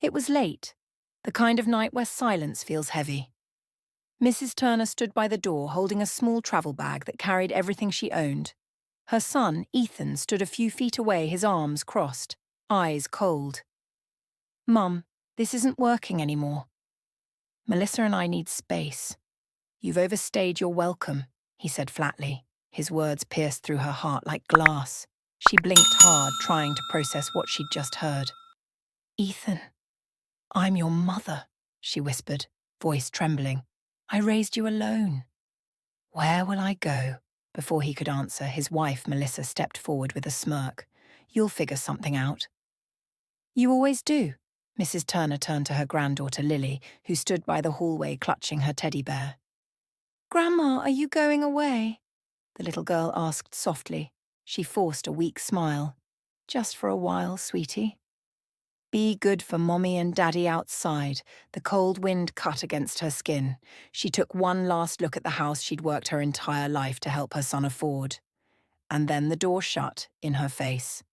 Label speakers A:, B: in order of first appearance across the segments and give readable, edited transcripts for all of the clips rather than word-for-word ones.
A: It was late, the kind of night where silence feels heavy. Mrs. Turner stood by the door holding a small travel bag that carried everything she owned. Her son, Ethan, stood a few feet away, his arms crossed, eyes cold. "Mum, this isn't working anymore. Melissa and I need space. You've overstayed your welcome," he said flatly. His words pierced through her heart like glass. She blinked hard, trying to process what she'd just heard. "Ethan, I'm your mother," she whispered, voice trembling. "I raised you alone." "Where will I go?" Before he could answer, his wife, Melissa, stepped forward with a smirk. "You'll figure something out." "You always do." Mrs. Turner turned to her granddaughter, Lily, who stood by the hallway clutching her teddy bear. "Grandma, are you going away?" the little girl asked softly. She forced a weak smile. "Just for a while, sweetie." Be good for Mommy and Daddy outside. The cold wind cut against her skin. She took one last look at the house she'd worked her entire life to help her son afford. And then the door shut in her face.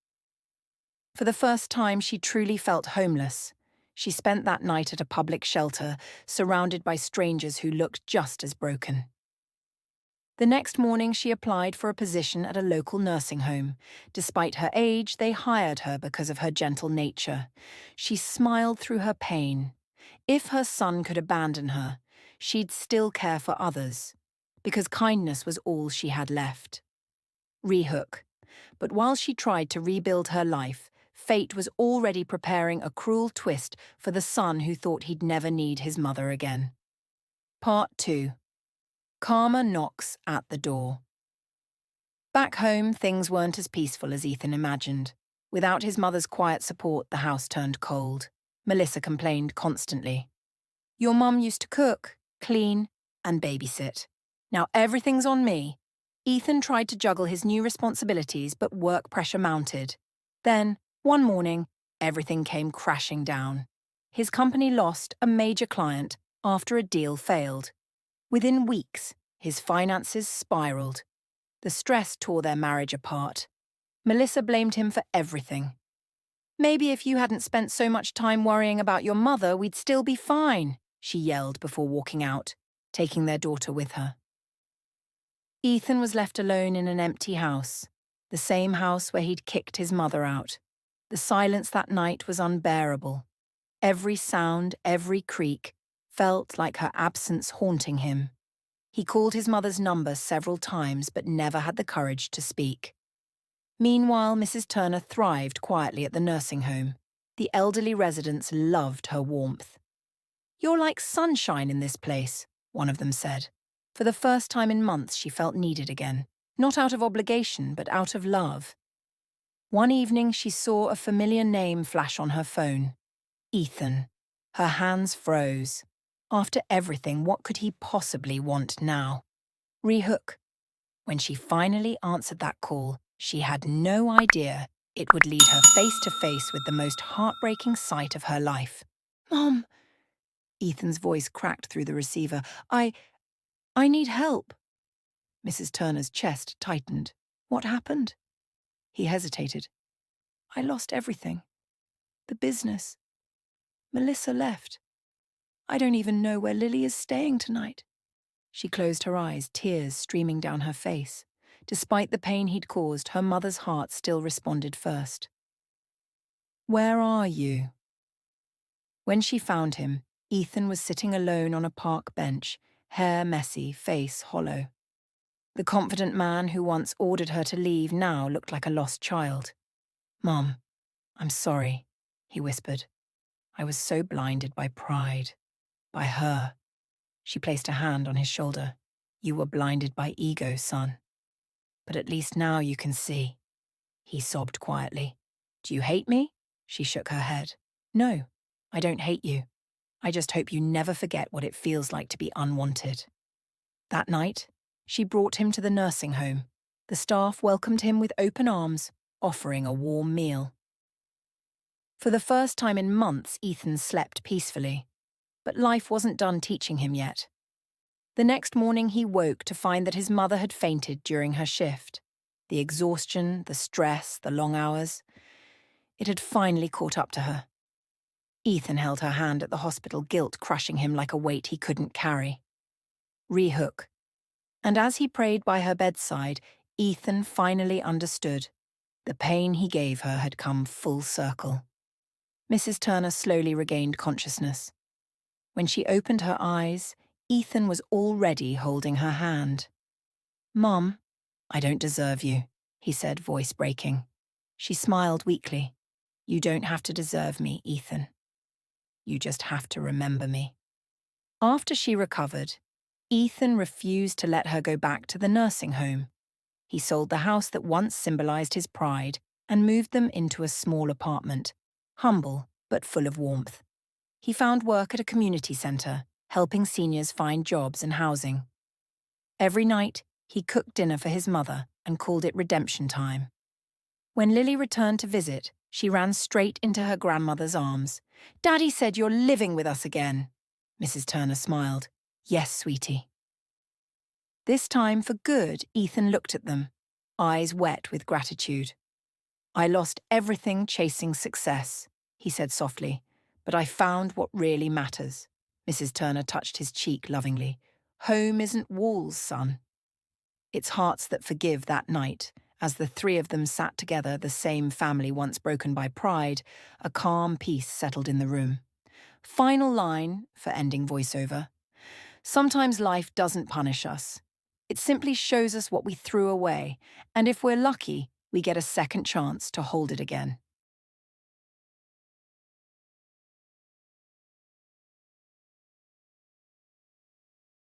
A: For the first time, she truly felt homeless. She spent that night at a public shelter, surrounded by strangers who looked just as broken. The next morning, she applied for a position at a local nursing home. Despite her age, they hired her because of her gentle nature. She smiled through her pain. If her son could abandon her, she'd still care for others, because kindness was all she had left. Rehook. But while she tried to rebuild her life, fate was already preparing a cruel twist for the son who thought he'd never need his mother again. Part 2. Karma knocks at the door. Back home, things weren't as peaceful as Ethan imagined. Without his mother's quiet support, the house turned cold. Melissa complained constantly. "Your mum used to cook, clean, and babysit. Now everything's on me." Ethan tried to juggle his new responsibilities, but work pressure mounted. Then, one morning, everything came crashing down. His company lost a major client after a deal failed. Within weeks, his finances spiraled. The stress tore their marriage apart. Melissa blamed him for everything. "Maybe if you hadn't spent so much time worrying about your mother, we'd still be fine," she yelled before walking out, taking their daughter with her. Ethan was left alone in an empty house, the same house where he'd kicked his mother out. The silence that night was unbearable. Every sound, every creak, felt like her absence haunting him. He called his mother's number several times but never had the courage to speak. Meanwhile, Mrs. Turner thrived quietly at the nursing home. The elderly residents loved her warmth. "You're like sunshine in this place," one of them said. For the first time in months, she felt needed again, not out of obligation, but out of love. One evening, she saw a familiar name flash on her phone. Ethan. Her hands froze. After everything, what could he possibly want now? Rehook. When she finally answered that call, she had no idea it would lead her face to face with the most heartbreaking sight of her life. "Mom," Ethan's voice cracked through the receiver. I need help." Mrs. Turner's chest tightened. "What happened?" He hesitated. "I lost everything. The business. Melissa left. I don't even know where Lily is staying tonight." She closed her eyes, tears streaming down her face. Despite the pain he'd caused, her mother's heart still responded first. "Where are you?" When she found him, Ethan was sitting alone on a park bench, hair messy, face hollow. The confident man who once ordered her to leave now looked like a lost child. "Mom, I'm sorry," he whispered. "I was so blinded by pride. By her." She placed a hand on his shoulder. "You were blinded by ego, son. But at least now you can see." He sobbed quietly. "Do you hate me?" She shook her head. "No, I don't hate you. I just hope you never forget what it feels like to be unwanted." That night, she brought him to the nursing home. The staff welcomed him with open arms, offering a warm meal. For the first time in months, Ethan slept peacefully. But life wasn't done teaching him yet. The next morning, he woke to find that his mother had fainted during her shift. The exhaustion, the stress, the long hours. It had finally caught up to her. Ethan held her hand at the hospital, guilt crushing him like a weight he couldn't carry. Rehook. And as he prayed by her bedside, Ethan finally understood. The pain he gave her had come full circle. Mrs. Turner slowly regained consciousness. When she opened her eyes, Ethan was already holding her hand. "Mum, I don't deserve you," he said, voice breaking. She smiled weakly. "You don't have to deserve me, Ethan. You just have to remember me." After she recovered, Ethan refused to let her go back to the nursing home. He sold the house that once symbolized his pride and moved them into a small apartment, humble but full of warmth. He found work at a community center, helping seniors find jobs and housing. Every night, he cooked dinner for his mother and called it redemption time. When Lily returned to visit, she ran straight into her grandmother's arms. "Daddy said you're living with us again." Mrs. Turner smiled. "Yes, sweetie." This time, for good, Ethan looked at them, eyes wet with gratitude. "I lost everything chasing success," he said softly, "but I found what really matters." Mrs. Turner touched his cheek lovingly. "Home isn't walls, son. It's hearts that forgive." That night, as the three of them sat together, the same family once broken by pride, a calm peace settled in the room. Final line for ending voiceover. Sometimes life doesn't punish us. It simply shows us what we threw away, and if we're lucky, we get a second chance to hold it again.